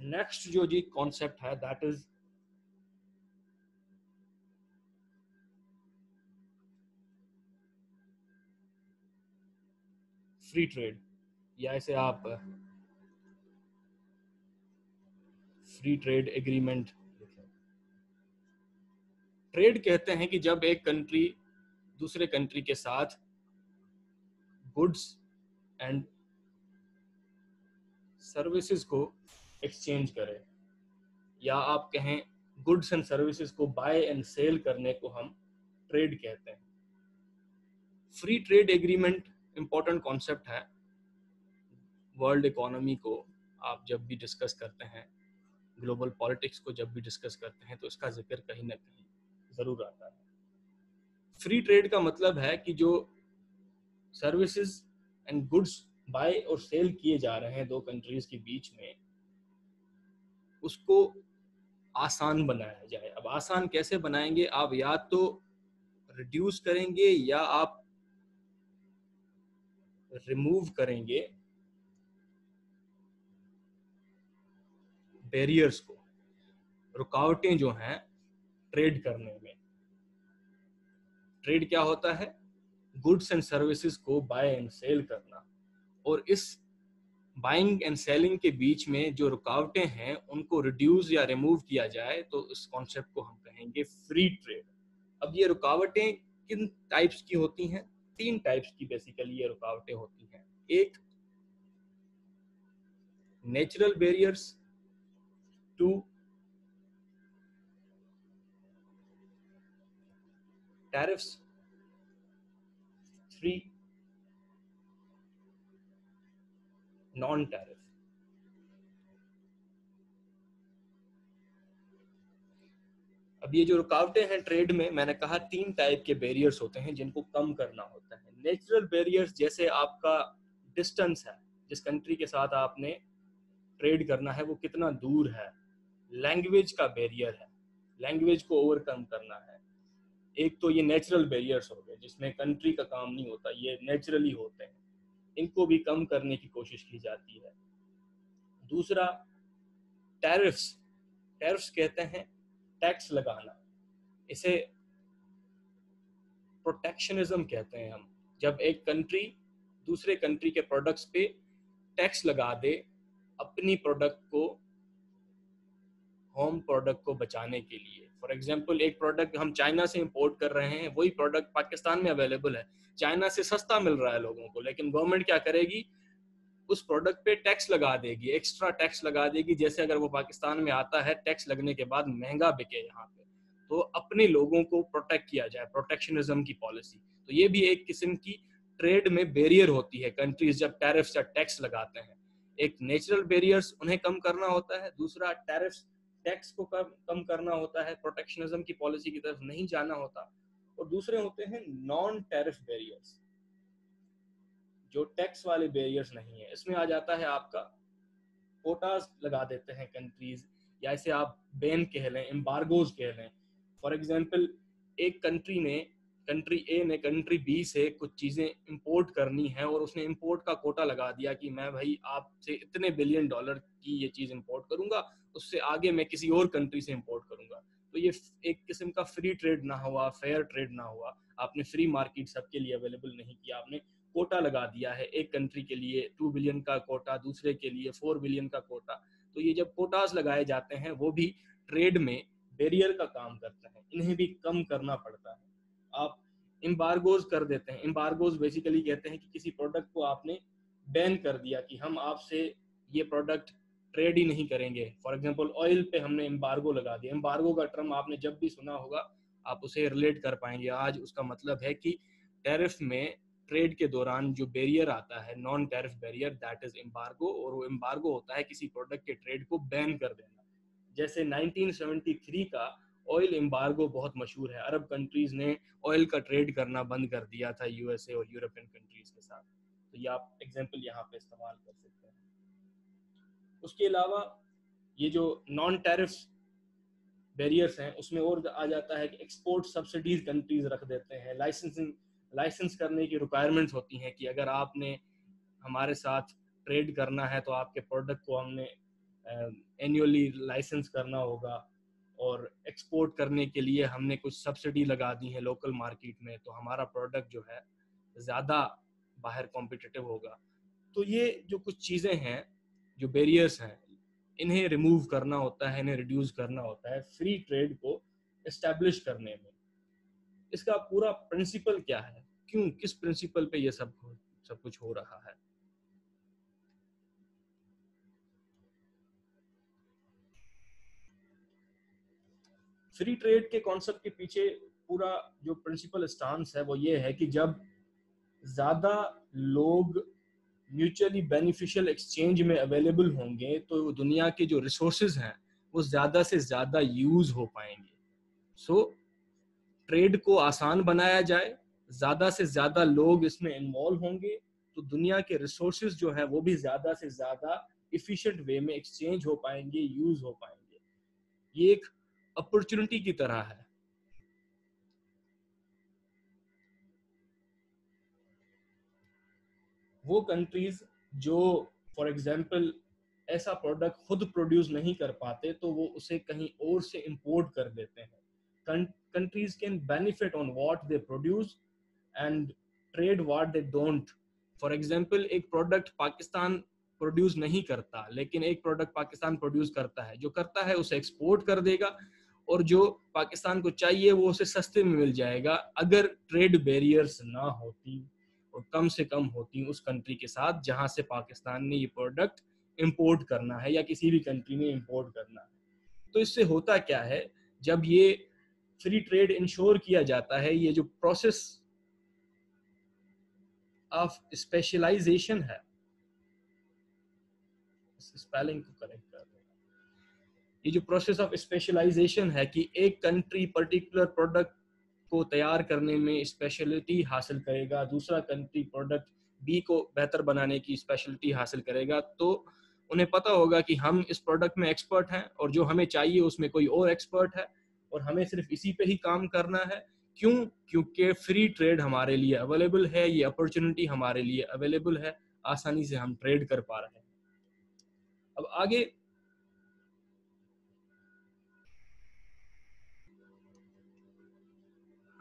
Next जो जी concept है that is free trade, या इसे आप फ्री ट्रेड एग्रीमेंट। ट्रेड कहते हैं कि जब एक कंट्री दूसरे कंट्री के साथ गुड्स एंड सर्विसेज को एक्सचेंज करे, या आप कहें गुड्स एंड सर्विसेज को बाय एंड सेल करने को हम ट्रेड कहते हैं। Free trade agreement important concept है। वर्ल्ड इकोनॉमी को आप जब भी डिस्कस करते हैं, ग्लोबल पॉलिटिक्स को जब भी डिस्कस करते हैं, तो इसका जिक्र कहीं ना कहीं जरूर आता है। फ्री ट्रेड का मतलब है कि जो सर्विसेज एंड गुड्स बाय और सेल किए जा रहे हैं दो कंट्रीज के बीच में, उसको आसान बनाया जाए। अब आसान कैसे बनाएंगे? आप या तो रिड्यूस करेंगे या आप रिमूव करेंगे बैरियर्स को, रुकावटें जो हैं ट्रेड करने में। ट्रेड क्या होता है? गुड्स एंड सर्विसेज को बाय एंड सेल करना, और इस बाइंग एंड सेलिंग के बीच में जो रुकावटें हैं उनको रिड्यूस या रिमूव किया जाए, तो इस कॉन्सेप्ट को हम कहेंगे फ्री ट्रेड। अब ये रुकावटें किन टाइप्स की होती हैं? 3 टाइप्स की बेसिकली ये रुकावटें होती हैं। एक natural barriers, 2 tariffs, 3 non tariff. अब ये जो रुकावटें हैं ट्रेड में, मैंने कहा 3 टाइप के बैरियर्स होते हैं जिनको कम करना होता है। नेचुरल बैरियर्स जैसे आपका डिस्टेंस है, जिस कंट्री के साथ आपने ट्रेड करना है वो कितना दूर है। लैंग्वेज का बैरियर है, लैंग्वेज को ओवरकम करना है। एक तो ये नेचुरल बैरियर्स हो गए जिसमें कंट्री का काम नहीं होता, ये नेचुरली होते हैं, इनको भी कम करने की कोशिश की जाती है। दूसरा टैरिफ्स। टैरिफ्स कहते हैं टैक्स लगाना, इसे प्रोटेक्शनिज्म कहते हैं हम। जब एक कंट्री दूसरे कंट्री के प्रोडक्ट्स पे टैक्स लगा दे अपनी प्रोडक्ट को, होम प्रोडक्ट को बचाने के लिए। फॉर एग्जांपल, एक प्रोडक्ट हम चाइना से इंपोर्ट कर रहे हैं, वही प्रोडक्ट पाकिस्तान में अवेलेबल है, चाइना से सस्ता मिल रहा है लोगों को, लेकिन गवर्नमेंट क्या करेगी? उस प्रोडक्ट पे टैक्स लगा देगी, एक्स्ट्रा टैक्स लगा देगी। जैसे अगर वो पाकिस्तान में आता है, टैक्स लगने के बाद महंगा बिके यहाँ पे, तो अपने लोगों को प्रोटेक्ट किया जाए, प्रोटेक्शनिज्म की पॉलिसी। तो ये भी एक किस्म की ट्रेड में बैरियर होती है कंट्रीज जब टैरिफ्स या टैक्स लगाते हैं। एक नेचुरल बैरियर्स, उन्हें कम करना होता है। दूसरा टैरिफ्स, टैक्स को कम करना होता है, प्रोटेक्शनिज्म की पॉलिसी की तरफ नहीं जाना होता। और दूसरे होते हैं नॉन टैरिफ बैरियर्स, जो टैक्स वाले बैरियर्स नहीं है। इसमें आ जाता है आपका कोटास लगा देते हैं कंट्रीज, या इसे आप बैन कह लें, एम्बार्गोज कह लें। फॉर एग्जांपल, एक कंट्री ए ने कंट्री बी से कुछ चीज़ें इंपोर्ट करनी है, और उसने इंपोर्ट का कोटा लगा दिया कि मैं भाई आपसे इतने बिलियन डॉलर की ये चीज़ इंपोर्ट करूंगा, उससे आगे मैं किसी और कंट्री से इंपोर्ट करूंगा। तो ये एक किस्म का फ्री ट्रेड ना हुआ, फेयर ट्रेड ना हुआ। आपने फ्री मार्केट सबके लिए अवेलेबल नहीं किया, आपने कोटा लगा दिया है। एक कंट्री के लिए 2 बिलियन का कोटा, दूसरे के लिए 4 बिलियन का कोटा। तो ये जब कोटास लगाए जाते हैं, वो भी ट्रेड में बैरियर का काम करते हैं, इन्हें भी कम करना पड़ता है। आप एम्बार्गोज कर देते हैं। एम्बार्गोज बेसिकली कहते हैं कि किसी प्रोडक्ट को आपने बैन कर दिया कि हम आपसे ये प्रोडक्ट ट्रेड ही नहीं करेंगे। फॉर एग्जांपल, ऑयल पे हमने एम्बार्गो लगा दिया। एम्बार्गो का टर्म आपने जब भी सुना होगा, आप उसे रिलेट कर पाएंगे आज। उसका मतलब है कि टैरिफ में ट्रेड के दौरान जो बैरियर आता है, non tariff barrier, that is embargo. और वो एम्बार्गो होता है किसी प्रोडक्ट के ट्रेड को बैन कर देना। जैसे 1973 का ऑयल एम्बार्गो बहुत मशहूर है। अरब कंट्रीज ने ऑयल का ट्रेड करना बंद कर दिया था यूएसए और यूरोपियन कंट्रीज के साथ। तो ये आप एग्जांपल यहाँ पे इस्तेमाल कर सकते हैं। उसके अलावा ये जो नॉन टैरिफ बैरियर्स हैं, उसमें और आ जाता है कि एक्सपोर्ट सब्सिडीज कंट्रीज रख देते हैं। लाइसेंस करने की रिक्वायरमेंट्स होती हैं कि अगर आपने हमारे साथ ट्रेड करना है तो आपके प्रोडक्ट को हमने एनुअली लाइसेंस करना होगा, और एक्सपोर्ट करने के लिए हमने कुछ सब्सिडी लगा दी है लोकल मार्केट में, तो हमारा प्रोडक्ट जो है ज़्यादा बाहर कॉम्पिटिटिव होगा। तो ये जो कुछ चीज़ें हैं, जो बैरियर्स हैं, इन्हें रिमूव करना होता है, इन्हें रिड्यूस करना होता है फ्री ट्रेड को इस्टेब्लिश करने में। इसका पूरा प्रिंसिपल क्या है, क्यों, किस प्रिंसिपल पे ये सब कुछ हो रहा है? फ्री ट्रेड के कॉन्सेप्ट के पीछे पूरा जो प्रिंसिपल स्टांस है वो ये है कि जब ज्यादा लोग म्यूचुअली बेनिफिशियल एक्सचेंज में अवेलेबल होंगे तो दुनिया के जो रिसोर्सेज हैं वो ज्यादा से ज्यादा यूज हो पाएंगे। सो ट्रेड को आसान बनाया जाए, ज्यादा से ज्यादा लोग इसमें इन्वॉल्व होंगे तो दुनिया के रिसोर्सेज जो है वो भी ज्यादा से ज्यादा इफिशिएंट वे में एक्सचेंज हो पाएंगे, यूज हो पाएंगे। ये एक अपॉर्चुनिटी की तरह है। वो कंट्रीज जो फॉर एग्जांपल ऐसा प्रोडक्ट खुद प्रोड्यूस नहीं कर पाते तो वो उसे कहीं और से इंपोर्ट कर देते हैं। Countries can benefit on what they produce and trade what they don't. For example एक प्रोडक्ट पाकिस्तान प्रोड्यूस नहीं करता लेकिन एक प्रोडक्ट पाकिस्तान प्रोड्यूस करता है, जो करता है उसे एक्सपोर्ट कर देगा, और जो पाकिस्तान को चाहिए वो उसे सस्ते में मिल जाएगा अगर ट्रेड बैरियर्स ना होती और कम से कम होती उस कंट्री के साथ जहां से पाकिस्तान ने ये प्रोडक्ट इंपोर्ट करना है या किसी भी कंट्री ने इंपोर्ट करना है। तो इससे होता क्या है, जब ये फ्री ट्रेड इंश्योर किया जाता है, ये जो प्रोसेस ऑफ स्पेशलाइजेशन है, स्पेलिंग को करेक्ट कर दो, ये जो प्रोसेस ऑफ स्पेशलाइजेशन है कि एक कंट्री पर्टिकुलर प्रोडक्ट को तैयार करने में स्पेशलिटी हासिल करेगा, दूसरा कंट्री प्रोडक्ट बी को बेहतर बनाने की स्पेशलिटी हासिल करेगा, तो उन्हें पता होगा कि हम इस प्रोडक्ट में एक्सपर्ट हैं और जो हमें चाहिए उसमें कोई और एक्सपर्ट है और हमें सिर्फ इसी पे ही काम करना है। क्यों? क्योंकि फ्री ट्रेड हमारे लिए अवेलेबल है, ये अपॉर्चुनिटी हमारे लिए अवेलेबल है, आसानी से हम ट्रेड कर पा रहे हैं। अब आगे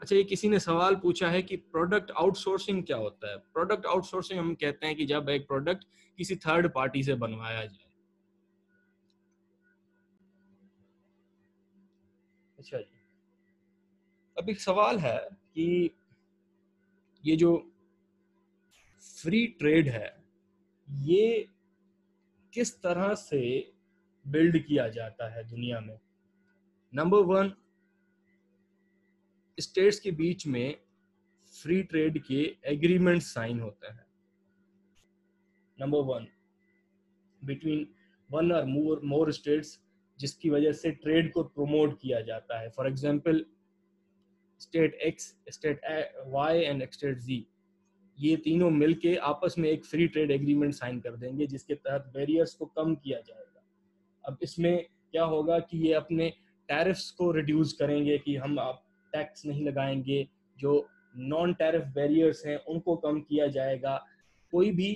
अच्छा, ये किसी ने सवाल पूछा है कि प्रोडक्ट आउटसोर्सिंग क्या होता है। प्रोडक्ट आउटसोर्सिंग हम कहते हैं कि जब एक प्रोडक्ट किसी थर्ड पार्टी से बनवाया जाए। अच्छा जी, अब एक सवाल है कि ये जो फ्री ट्रेड है ये किस तरह से बिल्ड किया जाता है दुनिया में। नंबर वन, स्टेट्स के बीच में फ्री ट्रेड के एग्रीमेंट साइन होते हैं। नंबर वन, बिटवीन वन और मोर स्टेट्स, जिसकी वजह से ट्रेड को प्रमोट किया जाता है। For example state X, state Y and state Z, ये तीनों मिलके आपस में एक फ्री ट्रेड एग्रीमेंट साइन कर देंगे जिसके तहत बैरियर्स को कम किया जाएगा। अब इसमें क्या होगा कि ये अपने टैरिफ्स को रिड्यूस करेंगे कि हम अब टैक्स नहीं लगाएंगे, जो नॉन टैरिफ बैरियर्स हैं उनको कम किया जाएगा, कोई भी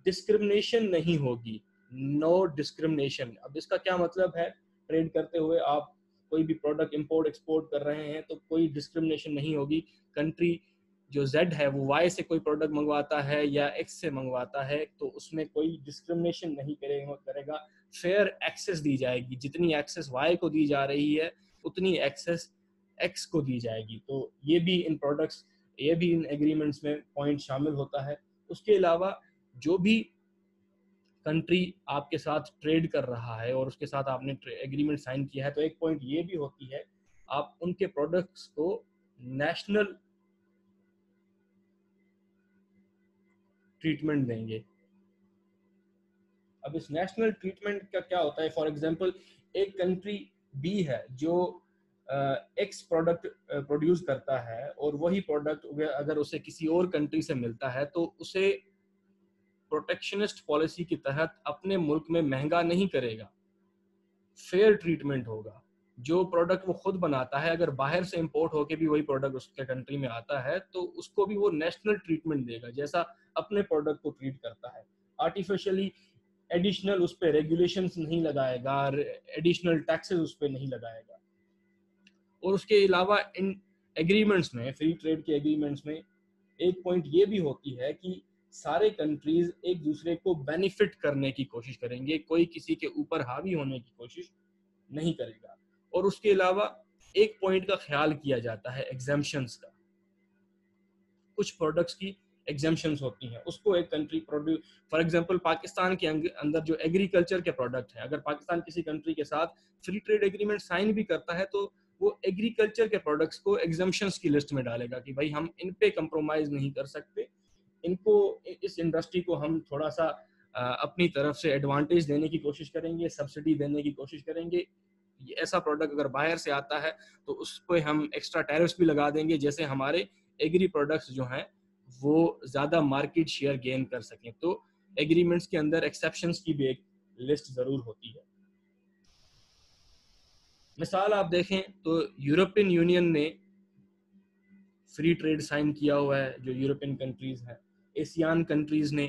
डिस्क्रिमिनेशन नहीं होगी, नो डिस्क्रिमिनेशन। अब इसका क्या मतलब है, ट्रेड करते हुए आप कोई भी प्रोडक्ट इंपोर्ट एक्सपोर्ट कर रहे हैं तो कोई डिस्क्रिमिनेशन नहीं होगी। कंट्री जो Z है वो Y से कोई प्रोडक्ट मंगवाता है या X से मंगवाता है तो उसमें कोई डिस्क्रिमिनेशन नहीं करेगा। फेयर एक्सेस दी जाएगी, जितनी एक्सेस Y को दी जा रही है उतनी एक्सेस X को दी जाएगी। तो ये भी इन प्रोडक्ट्स, ये भी इन एग्रीमेंट्स में पॉइंट शामिल होता है। उसके अलावा जो भी कंट्री आपके साथ ट्रेड कर रहा है और उसके साथ आपने एग्रीमेंट साइन किया है तो एक पॉइंट ये भी होती है, आप उनके प्रोडक्ट्स को नेशनल ट्रीटमेंट देंगे। अब इस नेशनल ट्रीटमेंट का क्या होता है, फॉर एग्जांपल एक कंट्री बी है जो एक्स प्रोडक्ट प्रोड्यूस करता है और वही प्रोडक्ट अगर उसे किसी और कंट्री से मिलता है तो उसे प्रोटेक्शनिस्ट पॉलिसी के तहत अपने मुल्क में महंगा नहीं करेगा, फेयर ट्रीटमेंट होगा। जो प्रोडक्ट वो खुद बनाता है अगर बाहर से इंपोर्ट होके भी वही प्रोडक्ट उसके कंट्री में आता है तो उसको भी वो नेशनल ट्रीटमेंट देगा जैसा अपने प्रोडक्ट को ट्रीट करता है। आर्टिफिशियली एडिशनल उस पर रेगुलेशंस नहीं लगाएगा, एडिशनल टैक्सेस उस पर नहीं लगाएगा। और उसके अलावा इन एग्रीमेंट्स में, फ्री ट्रेड के एग्रीमेंट्स में एक पॉइंट ये भी होती है कि सारे कंट्रीज एक दूसरे को बेनिफिट करने की कोशिश करेंगे, कोई किसी के ऊपर हावी होने की कोशिश नहीं करेगा। और उसके अलावा एक पॉइंट का ख्याल किया जाता है एग्जाम्पशंस का। कुछ प्रोडक्ट्स की एग्जाम्पशंस होती हैं, उसको एक country produce, for example Pakistan के अंदर जो एग्रीकल्चर के प्रोडक्ट हैं, अगर पाकिस्तान किसी कंट्री के साथ फ्री ट्रेड एग्रीमेंट साइन भी करता है तो वो एग्रीकल्चर के प्रोडक्ट्स को एग्जाम्पशंस की लिस्ट में डालेगा कि भाई हम इन पे कंप्रोमाइज नहीं कर सकते, इनको, इस इंडस्ट्री को हम थोड़ा सा अपनी तरफ से एडवांटेज देने की कोशिश करेंगे, सब्सिडी देने की कोशिश करेंगे। ऐसा प्रोडक्ट अगर बाहर से आता है तो उस पर हम एक्स्ट्रा टैरिफ्स भी लगा देंगे, जैसे हमारे एग्री प्रोडक्ट्स जो हैं वो ज़्यादा मार्केट शेयर गेन कर सकें। तो एग्रीमेंट्स के अंदर एक्सेप्शंस की भी एक लिस्ट ज़रूर होती है। मिसाल आप देखें तो यूरोपियन यूनियन ने फ्री ट्रेड साइन किया हुआ है, जो यूरोपियन कंट्रीज हैं। एशियान कंट्रीज ने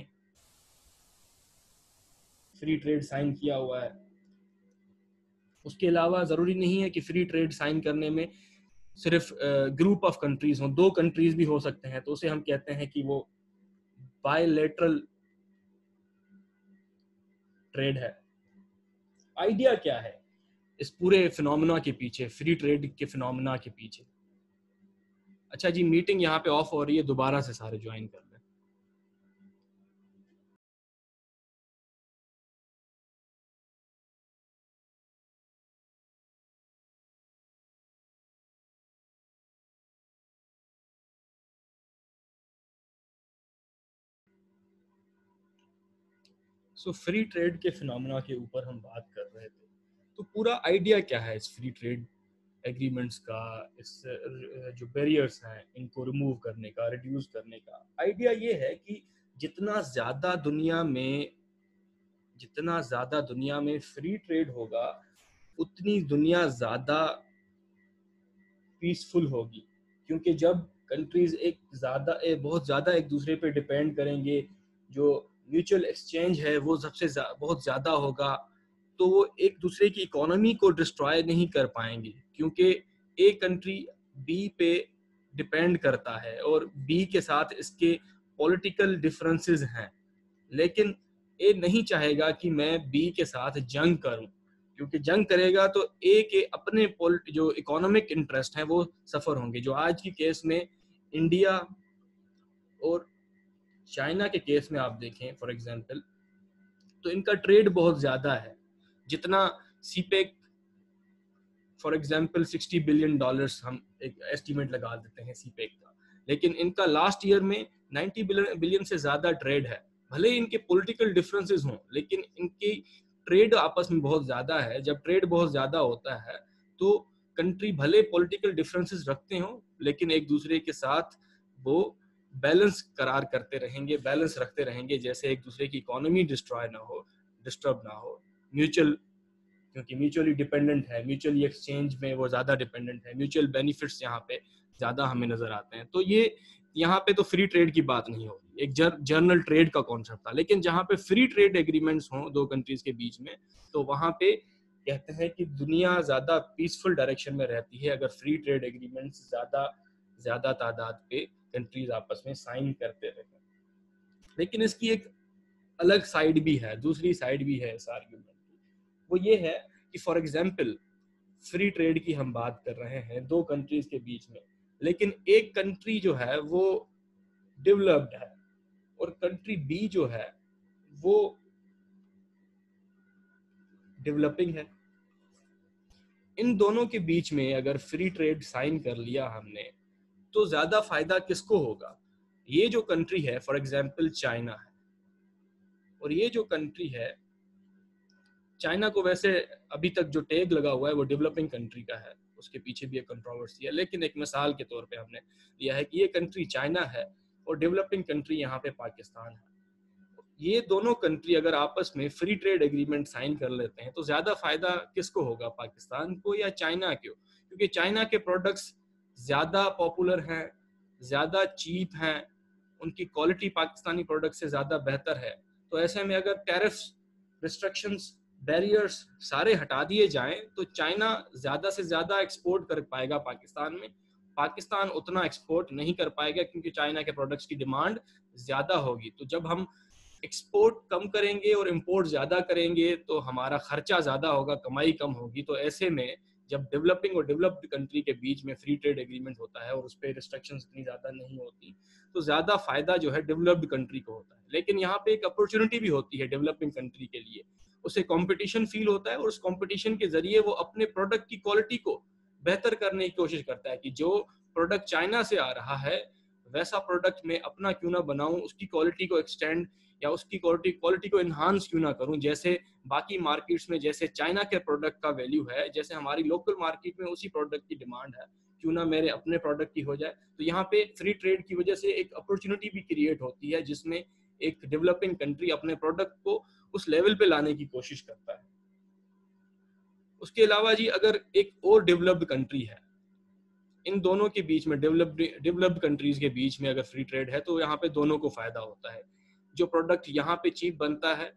फ्री ट्रेड साइन किया हुआ है। उसके अलावा ज़रूरी नहीं है कि फ्री ट्रेड साइन करने में सिर्फ ग्रुप ऑफ कंट्रीज हों, 2 कंट्रीज भी हो सकते हैं, तो उसे हम कहते हैं कि वो बायलैटरल ट्रेड है। आइडिया क्या है इस पूरे फिनोमेना के पीछे, फ्री ट्रेड के फिनोमेना के पीछे? अच्छा जी, मीटिंग यहाँ पे ऑफ हो रही है, दोबारा से सारे ज्वाइन कर लें। सो फ्री ट्रेड के फिनोमेना के ऊपर हम बात कर रहे थे। तो पूरा आइडिया क्या है इस फ्री ट्रेड एग्रीमेंट्स का, इस जो बैरियर्स हैं इनको रिमूव करने का, रिड्यूस करने का? आइडिया ये है कि जितना ज़्यादा दुनिया में फ्री ट्रेड होगा, उतनी दुनिया ज़्यादा पीसफुल होगी। क्योंकि जब कंट्रीज बहुत ज़्यादा एक दूसरे पे डिपेंड करेंगे, जो म्यूचुअल एक्सचेंज है वो बहुत ज़्यादा होगा, तो वो एक दूसरे की इकोनॉमी को डिस्ट्रॉय नहीं कर पाएंगे। क्योंकि एक कंट्री बी पे डिपेंड करता है और बी के साथ इसके पॉलिटिकल डिफरेंसेस हैं, लेकिन ए नहीं चाहेगा कि मैं बी के साथ जंग करूं, क्योंकि जंग करेगा तो ए के अपने जो इकोनॉमिक इंटरेस्ट हैं वो सफ़र होंगे। जो आज की केस में इंडिया और चाइना के केस में आप देखें फॉर एग्जांपल, तो इनका ट्रेड बहुत ज़्यादा है। जितना सीपेक फॉर एग्जांपल $60 बिलियन हम एक एस्टीमेट लगा देते हैं सीपेक का, लेकिन इनका लास्ट ईयर में 90 बिलियन से ज़्यादा ट्रेड है। भले ही इनके पॉलिटिकल डिफरेंसेस हों, लेकिन इनकी ट्रेड आपस में बहुत ज़्यादा है। जब ट्रेड बहुत ज़्यादा होता है तो कंट्री भले पॉलिटिकल डिफरेंसेस रखते हों, लेकिन एक दूसरे के साथ वो बैलेंस करार करते रहेंगे, बैलेंस रखते रहेंगे, जैसे एक दूसरे की इकोनॉमी डिस्टर्ब ना हो। क्योंकि म्यूचुअली डिपेंडेंट है, म्यूचुअली एक्सचेंज में वो ज़्यादा डिपेंडेंट है, म्यूचुअल बेनिफिट्स यहाँ पे ज़्यादा हमें नज़र आते हैं। तो ये यहाँ पे तो फ्री ट्रेड की बात नहीं होगी, एक जर्नल ट्रेड का कॉन्सेप्ट था। लेकिन जहाँ पे फ्री ट्रेड एग्रीमेंट्स हों 2 कंट्रीज के बीच में, तो वहाँ पे कहते हैं कि दुनिया ज़्यादा पीसफुल डायरेक्शन में रहती है अगर फ्री ट्रेड एग्रीमेंट्स ज़्यादा तादाद पे कंट्रीज आपस में साइन करते रहे। लेकिन इसकी एक अलग साइड भी है, दूसरी साइड भी है इस आर्ग्यूमेंट की। वो ये है कि फॉर एग्जांपल फ्री ट्रेड की हम बात कर रहे हैं 2 कंट्रीज के बीच में, लेकिन एक कंट्री जो है वो डेवलप्ड है और कंट्री बी जो है वो डेवलपिंग है। इन दोनों के बीच में अगर फ्री ट्रेड साइन कर लिया हमने, तो ज्यादा फायदा किसको होगा? ये जो कंट्री है फॉर एग्जांपल चाइना है, और ये जो कंट्री है, चाइना को वैसे अभी तक जो टैग लगा हुआ है वो डेवलपिंग कंट्री का है, उसके पीछे भी एक कंट्रोवर्सी है, लेकिन एक मिसाल के तौर पे हमने लिया है कि ये कंट्री चाइना है और डेवलपिंग कंट्री यहाँ पे पाकिस्तान है। ये दोनों कंट्री अगर आपस में फ्री ट्रेड एग्रीमेंट साइन कर लेते हैं तो ज्यादा फायदा किसको होगा, पाकिस्तान को या चाइना को? क्योंकि चाइना के प्रोडक्ट्स ज्यादा पॉपुलर हैं, ज्यादा चीप हैं, उनकी क्वालिटी पाकिस्तानी प्रोडक्ट से ज्यादा बेहतर है। तो ऐसे में अगर टैरिफ्स रिस्ट्रिक्शंस, बैरियर्स सारे हटा दिए जाएं तो चाइना ज्यादा से ज्यादा एक्सपोर्ट कर पाएगा पाकिस्तान में, पाकिस्तान उतना एक्सपोर्ट नहीं कर पाएगा क्योंकि चाइना के प्रोडक्ट्स की डिमांड ज्यादा होगी। तो जब हम एक्सपोर्ट कम करेंगे और इंपोर्ट ज्यादा करेंगे तो हमारा खर्चा ज्यादा होगा, कमाई कम होगी। तो ऐसे में जब डेवलपिंग और डेवलप्ड कंट्री के बीच में फ्री ट्रेड एग्रीमेंट होता है और उस पर रिस्ट्रिक्शंस इतनी ज्यादा नहीं होती तो ज्यादा फायदा जो है डेवलप्ड कंट्री को होता है। लेकिन यहाँ पे एक अपॉर्चुनिटी भी होती है डेवलपिंग कंट्री के लिए, उसे कंपटीशन फील होता है और उस कंपटीशन के जरिए वो अपने प्रोडक्ट की क्वालिटी को बेहतर करने की कोशिश करता है कि जो प्रोडक्ट चाइना से आ रहा है वैसा प्रोडक्ट मैं अपना क्यों ना बनाऊं, उसकी क्वालिटी को एक्सटेंड या उसकी क्वालिटी को इन्हांस क्यों ना करूं। जैसे बाकी मार्केट्स में जैसे चाइना के प्रोडक्ट का वैल्यू है, जैसे हमारी लोकल मार्केट में उसी प्रोडक्ट की डिमांड है, क्यों ना मेरे अपने प्रोडक्ट की हो जाए। तो यहाँ पे फ्री ट्रेड की वजह से एक अपॉर्चुनिटी भी क्रिएट होती है जिसमें एक डेवलपिंग कंट्री अपने प्रोडक्ट को उस लेवल पे लाने की कोशिश करता है। उसके अलावा जी अगर एक और डेवलप्ड कंट्री है, इन दोनों के बीच में डेवलप्ड कंट्रीज के बीच में अगर फ्री ट्रेड है तो यहाँ पे दोनों को फायदा होता है। जो प्रोडक्ट यहाँ पे चीप बनता है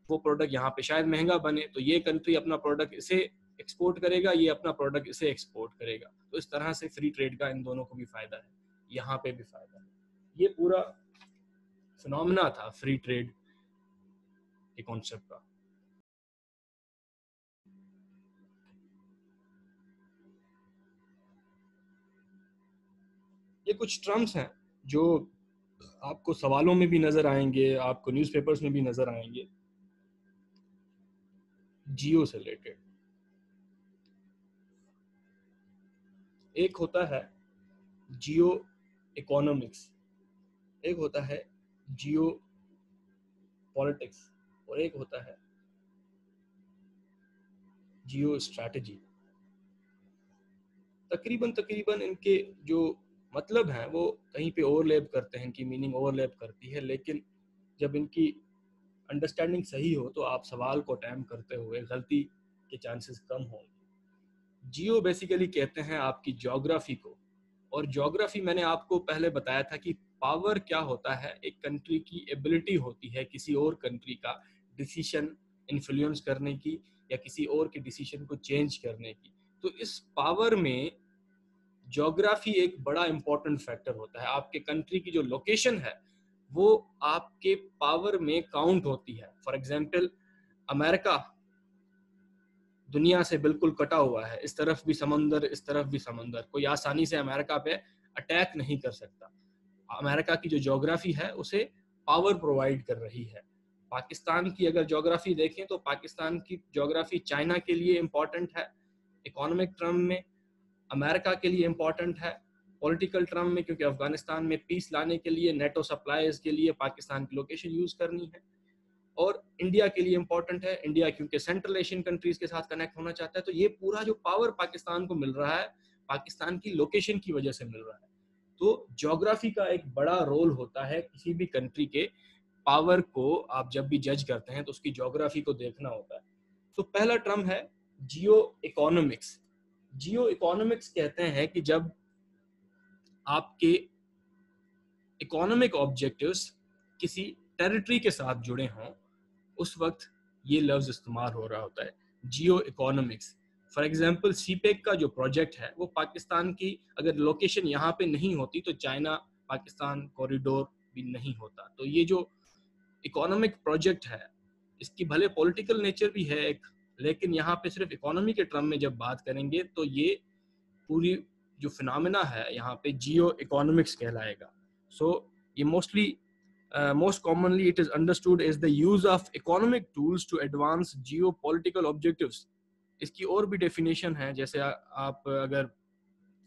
वो प्रोडक्ट यहाँ पे शायद महंगा बने, तो ये कंट्री अपना प्रोडक्ट इसे एक्सपोर्ट करेगा, ये अपना प्रोडक्ट इसे एक्सपोर्ट करेगा। तो इस तरह से फ्री ट्रेड का इन दोनों को भी फायदा है, यहाँ पे भी फायदा है। ये पूरा फिनोमेना था फ्री ट्रेड के कॉन्सेप्ट का। ये कुछ टर्म्स हैं जो आपको सवालों में भी नजर आएंगे, आपको न्यूज़पेपर्स में भी नजर आएंगे जियो से रिलेटेड। एक होता है जियो इकोनॉमिक्स, एक होता है जियो पॉलिटिक्स और एक होता है जियो स्ट्रैटेजी। तकरीबन इनके जो मतलब हैं वो कहीं पे ओवरलैप करते हैं, इनकी मीनिंग ओवरलैप करती है, लेकिन जब इनकी अंडरस्टैंडिंग सही हो तो आप सवाल को अटेम्प्ट करते हुए गलती के चांसेस कम होंगे। जियो बेसिकली कहते हैं आपकी ज्योग्राफी को, और ज्योग्राफी मैंने आपको पहले बताया था कि पावर क्या होता है, एक कंट्री की एबिलिटी होती है किसी और कंट्री का डिसीजन इन्फ्लुएंस करने की या किसी और के डिसीजन को चेंज करने की। तो इस पावर में ज्योग्राफी एक बड़ा इंपॉर्टेंट फैक्टर होता है। आपके कंट्री की जो लोकेशन है वो आपके पावर में काउंट होती है। फॉर एग्जांपल अमेरिका दुनिया से बिल्कुल कटा हुआ है, इस तरफ भी समंदर इस तरफ भी समंदर, कोई आसानी से अमेरिका पे अटैक नहीं कर सकता। अमेरिका की जो ज्योग्राफी है उसे पावर प्रोवाइड कर रही है। पाकिस्तान की अगर ज्योग्राफी देखें तो पाकिस्तान की ज्योग्राफी चाइना के लिए इम्पॉर्टेंट है इकोनॉमिक टर्म में, अमेरिका के लिए इम्पॉर्टेंट है पॉलिटिकल टर्म में, क्योंकि अफगानिस्तान में पीस लाने के लिए नेटो सप्लाईज के लिए पाकिस्तान की लोकेशन यूज करनी है, और इंडिया के लिए इम्पॉर्टेंट है, इंडिया क्योंकि सेंट्रल एशियन कंट्रीज के साथ कनेक्ट होना चाहता है। तो ये पूरा जो पावर पाकिस्तान को मिल रहा है पाकिस्तान की लोकेशन की वजह से मिल रहा है। तो ज्योग्राफी का एक बड़ा रोल होता है किसी भी कंट्री के पावर को आप जब भी जज करते हैं तो उसकी ज्योग्राफी को देखना होता है। तो पहला टर्म है जियो इकोनॉमिक्स। जियो इकोनॉमिक्स कहते हैं कि जब आपके इकोनॉमिक ऑब्जेक्टिव्स किसी टेरिटरी के साथ जुड़े हों उस वक्त ये लफ्ज इस्तेमाल हो रहा होता है जियो इकोनॉमिक्स। फॉर एग्जांपल सीपेक का जो प्रोजेक्ट है वो पाकिस्तान की अगर लोकेशन यहाँ पे नहीं होती तो चाइना पाकिस्तान कॉरिडोर भी नहीं होता। तो ये जो इकोनॉमिक प्रोजेक्ट है इसकी भले पॉलिटिकल नेचर भी है एक, लेकिन यहाँ पे सिर्फ इकोनॉमी के टर्म में जब बात करेंगे तो ये पूरी जो फिनोमेना है यहाँ पे जियो इकोनॉमिक्स कहलाएगा। सो ये most commonly it is understood as the use of economic tools to advance geopolitical objectives। इसकी और भी डेफिनेशन है, जैसे आप अगर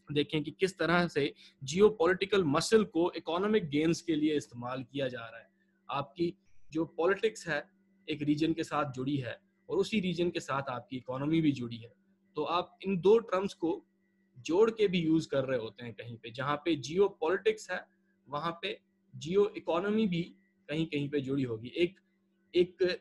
देखें कि किस तरह से जियोपॉलिटिकल मसल को इकोनॉमिक गेन्स के लिए इस्तेमाल किया जा रहा है। आपकी जो पॉलिटिक्स है एक रीजन के साथ जुड़ी है और उसी रीजन के साथ आपकी इकोनॉमी भी जुड़ी है। तो आप इन दो टर्म्स को जोड़ के भी यूज कर रहे होते हैं कहीं पे, जहाँ पे जियो पॉलिटिक्स है वहां पे जियो इकोनॉमी भी कहीं कहीं पे जुड़ी होगी। एक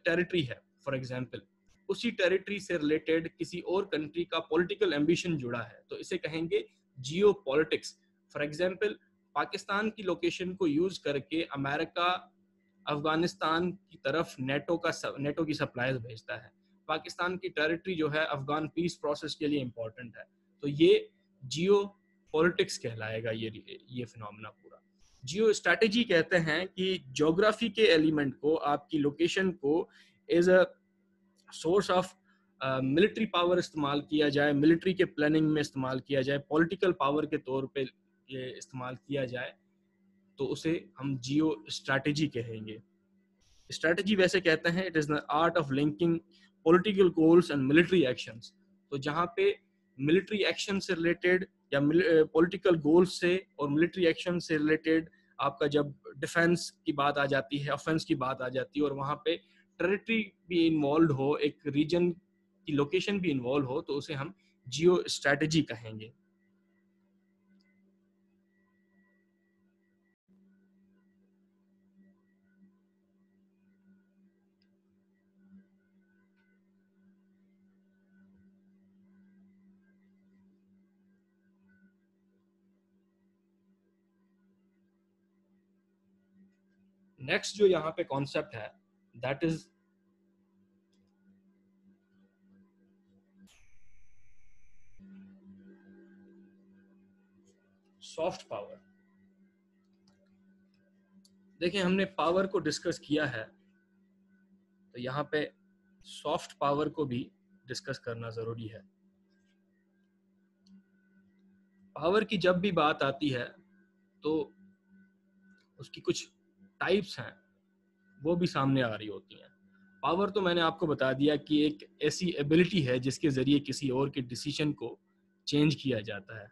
टेरिटरी है फॉर एग्जांपल, उसी टेरिटरी से रिलेटेड किसी और कंट्री का पॉलिटिकल एम्बिशन जुड़ा है तो इसे कहेंगे जियो पॉलिटिक्स। फॉर एग्जांपल पाकिस्तान की लोकेशन को यूज करके अमेरिका अफगानिस्तान की तरफ नेटो की सप्लाईज भेजता है। पाकिस्तान की टेरिटरी जो है अफगान पीस प्रोसेस के लिए इम्पोर्टेंट है। तो ये जियो पॉलिटिक्स कहलाएगा ये फिनोमेना पूरा। जियो स्ट्रैटेजी कहते हैं कि ज्योग्राफी के एलिमेंट को, आपकी लोकेशन को as a source of military power इस्तेमाल किया जाए, मिलिट्री के प्लानिंग में इस्तेमाल किया जाए, पॉलिटिकल पावर के तौर पे ये इस्तेमाल किया जाए, तो उसे हम जियो स्ट्रैटेजी कहेंगे। स्ट्रैटेजी वैसे कहते हैं it is the art of linking political goals and military actions. तो जहाँ पे मिलिट्री एक्शन से रिलेटेड या पॉलिटिकल गोल्स से और मिलिट्री एक्शन से रिलेटेड आपका जब डिफेंस की बात आ जाती है, ऑफेंस की बात आ जाती है, और वहाँ पे टेरिटरी भी इन्वॉल्व हो, एक रीजन की लोकेशन भी इन्वॉल्व हो, तो उसे हम जियो स्ट्रैटेजी कहेंगे। नेक्स्ट जो यहाँ पे कॉन्सेप्ट है दैट इज सॉफ्ट पावर। देखिए, हमने पावर को डिस्कस किया है, तो यहाँ पे सॉफ्ट पावर को भी डिस्कस करना जरूरी है। पावर की जब भी बात आती है तो उसकी कुछ टाइप्स हैं, वो भी सामने आ रही होती हैं। पावर तो मैंने आपको बता दिया कि एक ऐसी एबिलिटी है जिसके जरिए किसी और के डिसीजन को चेंज किया जाता है।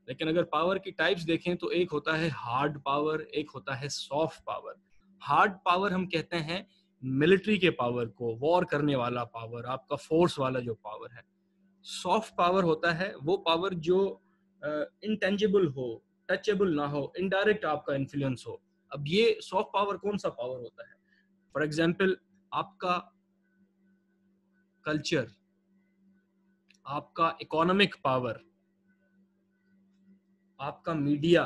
लेकिन अगर पावर की टाइप्स देखें तो एक होता है हार्ड पावर, एक होता है सॉफ्ट पावर। हार्ड पावर हम कहते हैं मिलिट्री के पावर को, वॉर करने वाला पावर, आपका फोर्स वाला जो पावर है। सॉफ्ट पावर होता है वो पावर जो इंटेंजिबल हो, टचेबल ना हो, इनडायरेक्ट आपका इन्फ्लुएंस हो। अब ये सॉफ्ट पावर कौन सा पावर होता है? फॉर एग्जाम्पल, आपका कल्चर, आपका इकोनॉमिक पावर, आपका मीडिया।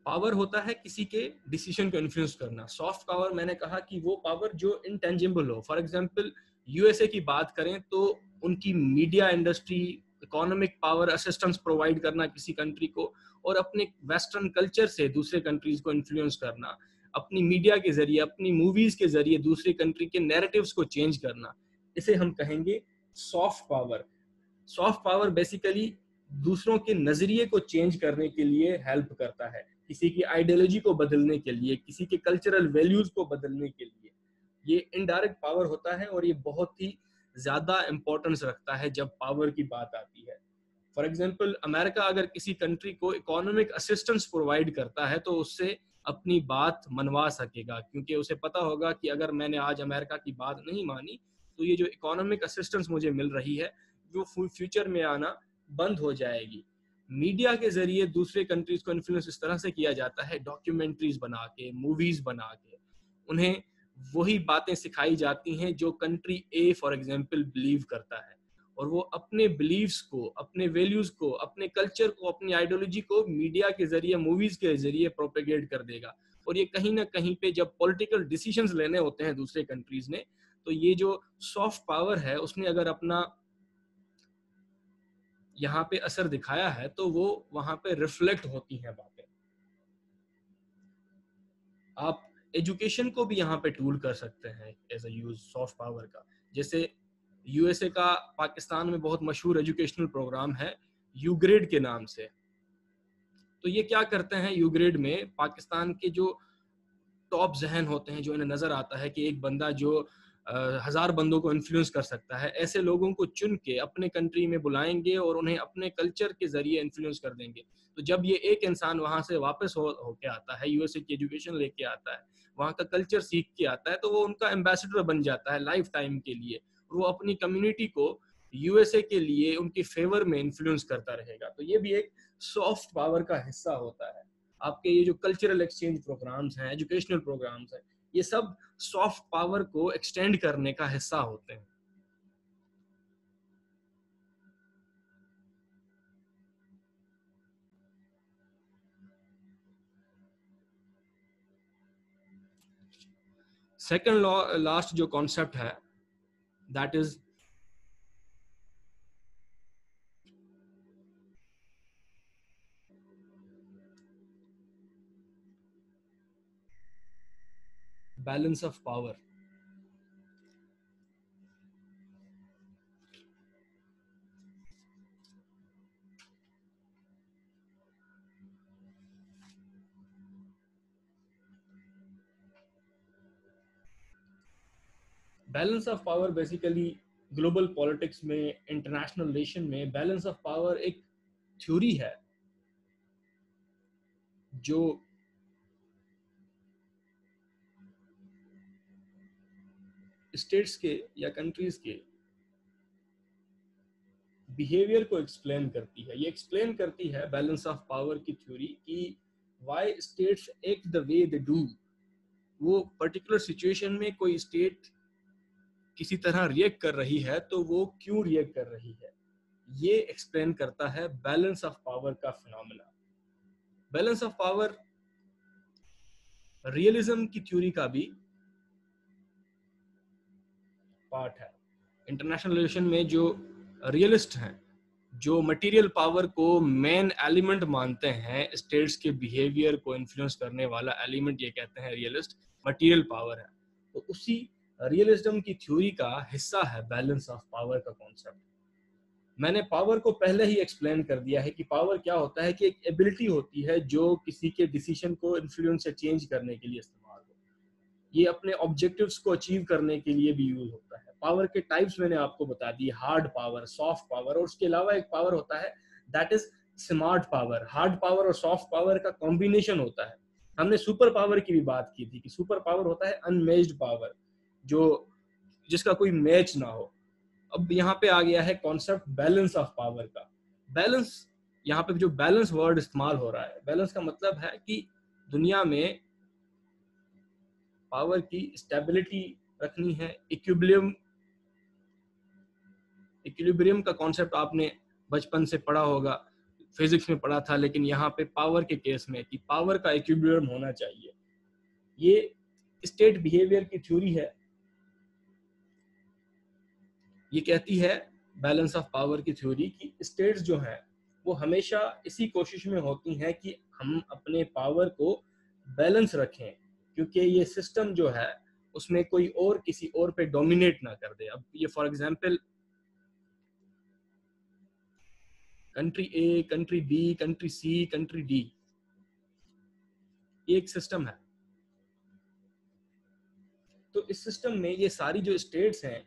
पावर होता है किसी के डिसीजन को इन्फ्लुएंस करना। सॉफ्ट पावर मैंने कहा कि वो पावर जो इंटेंजिबल हो। फॉर एग्जांपल, यूएसए की बात करें तो उनकी media industry, economic power, assistance provide करना किसी कंट्री को, और अपने वेस्टर्न कल्चर से दूसरे कंट्रीज को इन्फ्लुएंस करना, अपनी मीडिया के जरिए, अपनी मूवीज के जरिए दूसरी कंट्री के नैरेटिव्स को चेंज करना, इसे हम कहेंगे soft power. Soft power basically दूसरों के नजरिए को चेंज करने के लिए हेल्प करता है, किसी की आइडियोलॉजी को बदलने के लिए, किसी के कल्चरल वैल्यूज को बदलने के लिए। ये इनडायरेक्ट पावर होता है और ये बहुत ही ज्यादा इंपॉर्टेंस रखता है जब पावर की बात आती है। फॉर एग्जाम्पल, अमेरिका अगर किसी कंट्री को इकोनॉमिक असिस्टेंस प्रोवाइड करता है तो उससे अपनी बात मनवा सकेगा, क्योंकि उसे पता होगा कि अगर मैंने आज अमेरिका की बात नहीं मानी तो ये जो इकोनॉमिक असिस्टेंस मुझे मिल रही है वो फ्यूचर में आना बंद हो जाएगी। मीडिया के जरिए दूसरे कंट्रीज को इन्फ्लुएंस इस तरह से किया जाता है, डॉक्यूमेंट्रीज बना के, मूवीज बना के उन्हें वही बातें सिखाई जाती हैं जो country A for example believe करता है, और वो अपने बिलीव्स को, अपने वैल्यूज को, अपने कल्चर को, अपनी आइडियोलॉजी को मीडिया के जरिए, मूवीज के जरिए प्रोपेगेट कर देगा। और ये कहीं ना कहीं पे जब पॉलिटिकल डिसीजंस लेने होते हैं दूसरे कंट्रीज ने, तो ये जो सॉफ्ट पावर है उसने अगर अपना यहाँ पे असर दिखाया है तो वो वहां पे रिफ्लेक्ट होती हैं बातें। आप एजुकेशन को भी यहाँ पे टूल कर सकते हैं as a use soft power का। जैसे यूएसए का पाकिस्तान में बहुत मशहूर एजुकेशनल प्रोग्राम है यूग्रेड के नाम से। तो ये क्या करते हैं, यूग्रेड में पाकिस्तान के जो टॉप जहन होते हैं, जो इन्हें नजर आता है कि एक बंदा जो 1000 बंदों को इन्फ्लुएंस कर सकता है, ऐसे लोगों को चुन के अपने कंट्री में बुलाएंगे और उन्हें अपने कल्चर के जरिए इन्फ्लुएंस कर देंगे। तो जब ये एक इंसान वहां से वापस होके आता है, यूएसए की एजुकेशन लेके आता है, वहाँ का कल्चर सीख के आता है, तो वो उनका एम्बेसडर बन जाता है लाइफ टाइम के लिए, और वो अपनी कम्युनिटी को यूएसए के लिए उनकी फेवर में इन्फ्लुएंस करता रहेगा। तो ये भी एक सॉफ्ट पावर का हिस्सा होता है। आपके ये जो कल्चरल एक्सचेंज प्रोग्राम्स हैं, एजुकेशनल प्रोग्राम्स हैं, ये सब सॉफ्ट पावर को एक्सटेंड करने का हिस्सा होते हैं। सेकंड लास्ट जो कॉन्सेप्ट है that is balance of power. Balance of power basically global politics में, इंटरनेशनल रिलेशन में बैलेंस ऑफ पावर एक थ्योरी है जो स्टेट्स के या कंट्रीज के बिहेवियर को एक्सप्लेन करती है। ये एक्सप्लेन करती है बैलेंस ऑफ पावर की थ्योरी कि why states act the way they do. वो पर्टिकुलर सिचुएशन में कोई स्टेट किसी तरह रिएक्ट कर रही है तो वो क्यों रिएक्ट कर रही है, ये एक्सप्लेन करता है बैलेंस ऑफ पावर का phenomena. Balance of power realism की थ्योरी का भी पार्ट है। इंटरनेशनल रिलेशन में जो रियलिस्ट हैं, जो मटेरियल पावर को मेन एलिमेंट मानते हैं, स्टेट्स के बिहेवियर को इन्फ्लुएंस करने वाला एलिमेंट ये कहते हैं रियलिस्ट, मटेरियल पावर है। तो उसी रियलिज्म की थ्योरी का हिस्सा है बैलेंस ऑफ पावर का कॉन्सेप्ट। मैंने पावर को पहले ही एक्सप्लेन कर दिया है कि पावर क्या होता है, कि एक एबिलिटी होती है जो किसी के डिसीजन को इन्फ्लुएंस या चेंज करने के लिए इस्तेमाल हो। ये अपने ऑब्जेक्टिव्स को अचीव करने के लिए भी यूज होता है। पावर के टाइप्स मैंने आपको बता दी, हार्ड पावर, सॉफ्ट पावर, और उसके अलावा एक पावर होता है that is smart power. Hard power और सॉफ्ट पावर का कॉम्बिनेशन होता है। हमने सुपर पावर की भी बात की थी कि सुपर पावर होता है अनमेच्ड पावर, जो जिसका कोई मैच ना हो। अब यहाँ पे आ गया है कॉन्सेप्ट बैलेंस ऑफ पावर का। बैलेंस, यहाँ पे जो बैलेंस वर्ड इस्तेमाल हो रहा है, बैलेंस का मतलब है कि दुनिया में पावर की स्टेबिलिटी रखनी है। इक्विलिब्रियम का कॉन्सेप्ट आपने बचपन से पढ़ा होगा, फिजिक्स में पढ़ा था, लेकिन यहाँ पे पावर के केस में कि पावर का इक्विलिब्रियम होना चाहिए। ये स्टेट बिहेवियर की थ्योरी है। ये कहती है बैलेंस ऑफ पावर की थ्योरी कि स्टेट्स जो हैं वो हमेशा इसी कोशिश में होती हैं कि हम अपने पावर को बैलेंस रखें, क्योंकि ये सिस्टम जो है उसमें कोई और किसी और पे डोमिनेट ना कर दे। अब ये for example country A, country B, country C, country D, एक सिस्टम है। तो इस सिस्टम में ये सारी जो स्टेट्स हैं,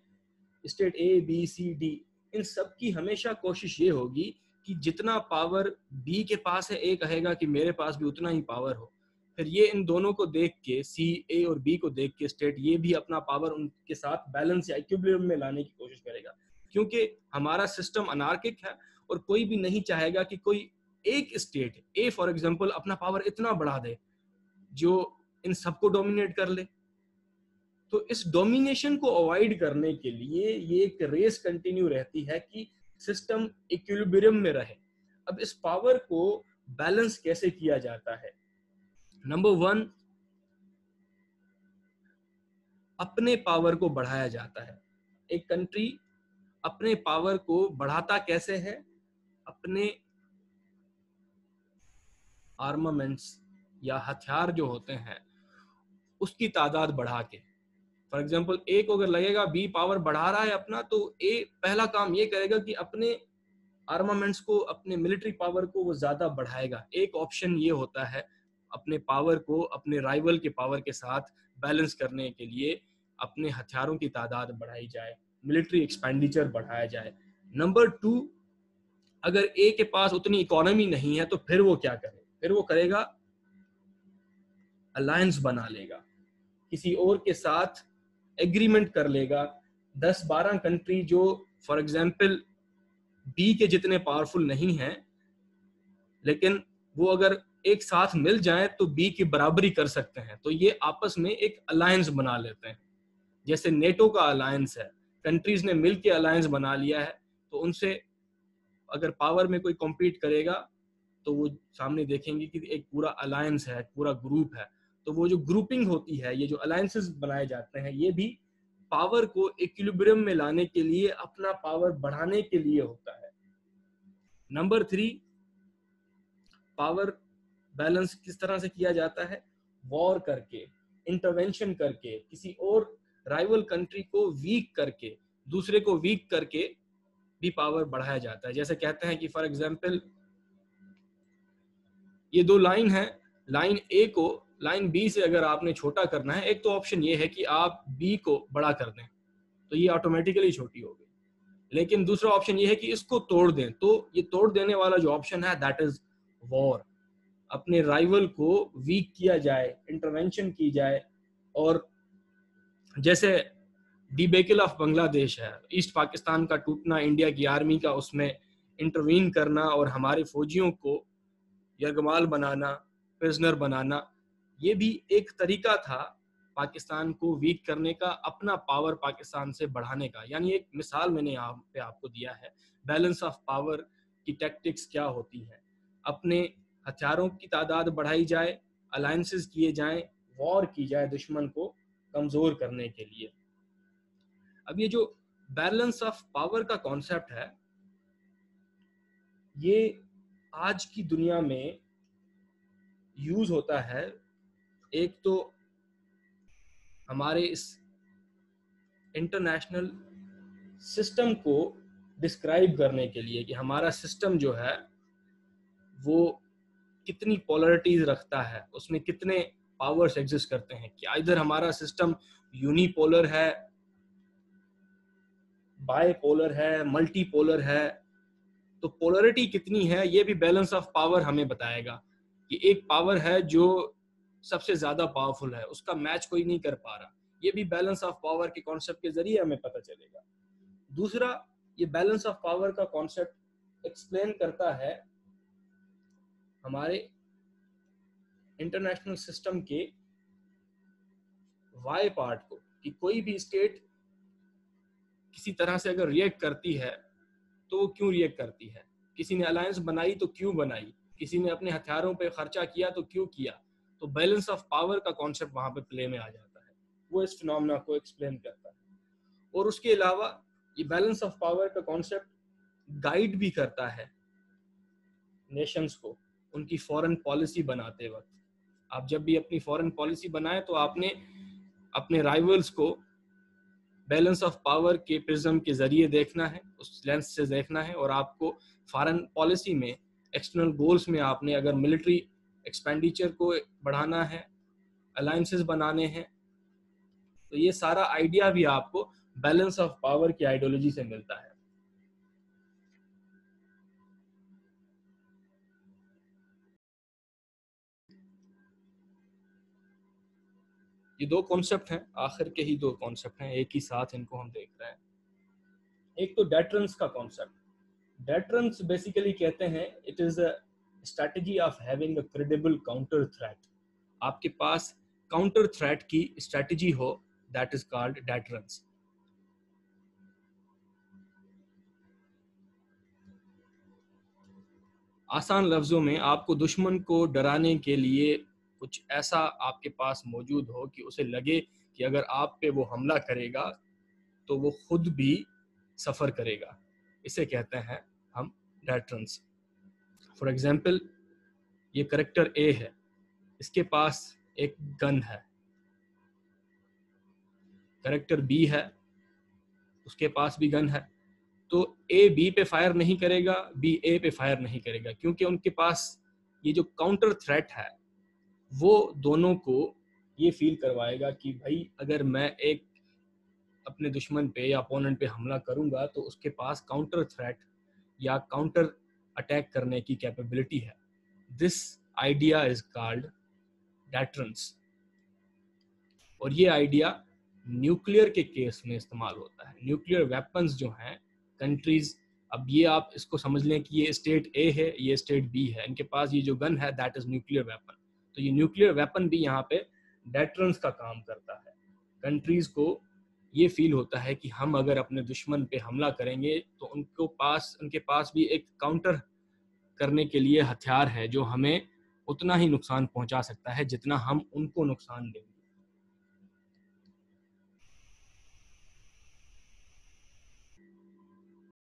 state A, B, C, D, इन सब की हमेशा कोशिश ये होगी कि जितना पावर बी के पास है, ए कहेगा कि मेरे पास भी उतना ही पावर हो। फिर ये इन दोनों को देख के, सी, ए और बी को देख के स्टेट ये भी अपना पावर उनके साथ बैलेंस या इक्विलिब्रियम में लाने की कोशिश करेगा, क्योंकि हमारा सिस्टम अनार्किक है और कोई भी नहीं चाहेगा कि कोई एक स्टेट ए फॉर एग्जांपल अपना पावर इतना बढ़ा दे जो इन सबको डोमिनेट कर ले। तो इस डोमिनेशन को अवॉइड करने के लिए ये एक रेस कंटिन्यू रहती है कि सिस्टम इक्विलिब्रियम में रहे। अब इस पावर को बैलेंस कैसे किया जाता है? नंबर 1, अपने पावर को बढ़ाया जाता है। एक कंट्री अपने पावर को बढ़ाता कैसे है? अपने आर्मामेंट्स या हथियार जो होते हैं उसकी तादाद बढ़ा के। फॉर एग्जाम्पल ए को अगर लगेगा बी पावर बढ़ा रहा है अपना, तो ए पहला काम ये करेगा कि अपने आर्मामेंट्स को, अपने मिलिट्री पावर को वो ज्यादा बढ़ाएगा। एक ऑप्शन ये होता है अपने पावर को अपने राइवल के पावर के साथ बैलेंस करने के लिए अपने हथियारों की तादाद बढ़ाई जाए, मिलिट्री एक्सपेंडिचर बढ़ाया जाए। नंबर 2, अगर ए के पास उतनी इकोनॉमी नहीं है तो फिर वो क्या करे? फिर वो करेगा अलायंस बना लेगा, किसी और के साथ एग्रीमेंट कर लेगा। 10-12 कंट्री जो फॉर एग्जाम्पल बी के जितने पावरफुल नहीं हैं, लेकिन वो अगर एक साथ मिल जाएं तो बी की बराबरी कर सकते हैं, तो ये आपस में एक अलायंस बना लेते हैं। जैसे नेटो का अलायंस है, कंट्रीज ने मिलकर अलायंस बना लिया है, तो उनसे अगर पावर में कोई कॉम्पीट करेगा तो वो सामने देखेंगे कि एक पूरा अलायंस है, पूरा ग्रुप है, तो वो जो ग्रुपिंग होती है, ये जो अलायंसेस बनाए जाते हैं, ये भी पावर को इक्विलिब्रियम में लाने के लिए, अपना पावर बढ़ाने के लिए होता है। नंबर 3, पावर बैलेंस किस तरह से किया जाता है? वॉर करके, इंटरवेंशन करके, किसी और राइवल कंट्री को वीक करके, दूसरे को वीक करके भी पावर बढ़ाया जाता है। जैसे कहते हैं कि फॉर एग्जांपल ये दो लाइन है, लाइन ए को लाइन बी से अगर आपने छोटा करना है, एक तो ऑप्शन ये है कि आप बी को बड़ा कर दें, तो ये ऑटोमेटिकली छोटी होगी। लेकिन दूसरा ऑप्शन ये है कि इसको तोड़ दें, तो ये तोड़ देने वाला जो ऑप्शन है दैट इज वॉर। अपने राइवल को वीक किया जाए, इंटरवेंशन की जाए। और जैसे डिबेकल ऑफ बांग्लादेश है, ईस्ट पाकिस्तान का टूटना, इंडिया की आर्मी का उसमें इंटरवीन करना और हमारे फौजियों को यरगमाल बनाना, प्रिजनर बनाना, ये भी एक तरीका था पाकिस्तान को वीक करने का, अपना पावर पाकिस्तान से बढ़ाने का। यानी एक मिसाल मैंने यहाँ पे आपको दिया है बैलेंस ऑफ पावर की टैक्टिक्स क्या होती है। अपने हथियारों की तादाद बढ़ाई जाए, अलायंसेस किए जाएं, वॉर की जाए दुश्मन को कमजोर करने के लिए। अब ये जो बैलेंस ऑफ पावर का कॉन्सेप्ट है, ये आज की दुनिया में यूज होता है एक तो हमारे इस इंटरनेशनल सिस्टम को डिस्क्राइब करने के लिए कि हमारा सिस्टम जो है वो कितनी पोलरिटीज रखता है, उसमें कितने पावर्स एग्जिस्ट करते हैं, क्या इधर हमारा सिस्टम यूनिपोलर है, बायपोलर है, मल्टीपोलर है। तो पोलरिटी कितनी है, ये भी बैलेंस ऑफ पावर हमें बताएगा कि एक पावर है जो सबसे ज्यादा पावरफुल है, उसका मैच कोई नहीं कर पा रहा। ये भी बैलेंस ऑफ पावर के कॉन्सेप्ट के जरिए हमें पता चलेगा। दूसरा, ये बैलेंस ऑफ पावर का कॉन्सेप्ट एक्सप्लेन करता है हमारे इंटरनेशनल सिस्टम के वाई पार्ट को, कि कोई भी स्टेट किसी तरह से अगर रिएक्ट करती है तो वो क्यों रिएक्ट करती है, किसी ने अलायंस बनाई तो क्यों बनाई, किसी ने अपने हथियारों पे खर्चा किया तो क्यों किया। तो बैलेंस ऑफ पावर का कॉन्सेप्ट वहां पे प्ले में आ जाता है, वो इस फिनोमेना को एक्सप्लेन करता है। और उसके अलावा ये बैलेंस ऑफ पावर का कॉन्सेप्ट गाइड भी करता है नेशंस को उनकी फॉरेन पॉलिसी बनाते वक्त। आप जब भी अपनी फॉरेन पॉलिसी बनाएं तो आपने अपने राइवल्स को बैलेंस ऑफ पावर के प्रिज्म के जरिए देखना है, उस लेंस से देखना है। और आपको फॉरेन पॉलिसी में, एक्सटर्नल गोल्स में, आपने अगर मिलिट्री एक्सपेंडिचर को बढ़ाना है, अलायंसेस बनाने हैं, तो ये सारा आइडिया भी आपको बैलेंस ऑफ पावर की आइडियोलॉजी से मिलता है। ये दो कॉन्सेप्ट हैं, आखिर के ही दो कॉन्सेप्ट हैं, एक ही साथ इनको हम देख रहे हैं। एक तो डेटरेंस का कॉन्सेप्ट। डेटरेंस बेसिकली कहते हैं it is a strategy of having a credible counter threat. आपके पास काउंटर थ्रेट की स्ट्रेटजी हो, दैट इज कॉल्ड डेटरेंस। आसान लफ्जों में, आपको दुश्मन को डराने के लिए कुछ ऐसा आपके पास मौजूद हो कि उसे लगे कि अगर आप पे वो हमला करेगा तो वो खुद भी सफर करेगा। इसे कहते हैं हम डेटरेंस। फॉर एग्जाम्पल, ये करेक्टर ए है, इसके पास एक गन है। करेक्टर बी है, उसके पास भी गन है। तो ए बी पे फायर नहीं करेगा, बी ए पे फायर नहीं करेगा, क्योंकि उनके पास ये जो काउंटर थ्रेट है वो दोनों को ये फील करवाएगा कि भाई अगर मैं एक अपने दुश्मन पे या अपोनेंट पे हमला करूंगा तो उसके पास काउंटर थ्रेट या काउंटर अटैक करने की कैपेबिलिटी है। This idea is called deterrence. और ये आइडिया न्यूक्लियर के केस में इस्तेमाल होता है। न्यूक्लियर वेपन्स जो हैं कंट्रीज, अब ये आप इसको समझ लें कि ये स्टेट ए है, ये स्टेट बी है, इनके पास ये जो गन है दैट इज न्यूक्लियर वेपन। तो ये न्यूक्लियर वेपन भी यहाँ पे डेटरेंस का काम करता है। कंट्रीज को ये फील होता है कि हम अगर अपने दुश्मन पे हमला करेंगे तो उनके पास भी एक काउंटर करने के लिए हथियार है जो हमें उतना ही नुकसान पहुंचा सकता है जितना हम उनको नुकसान देंगे।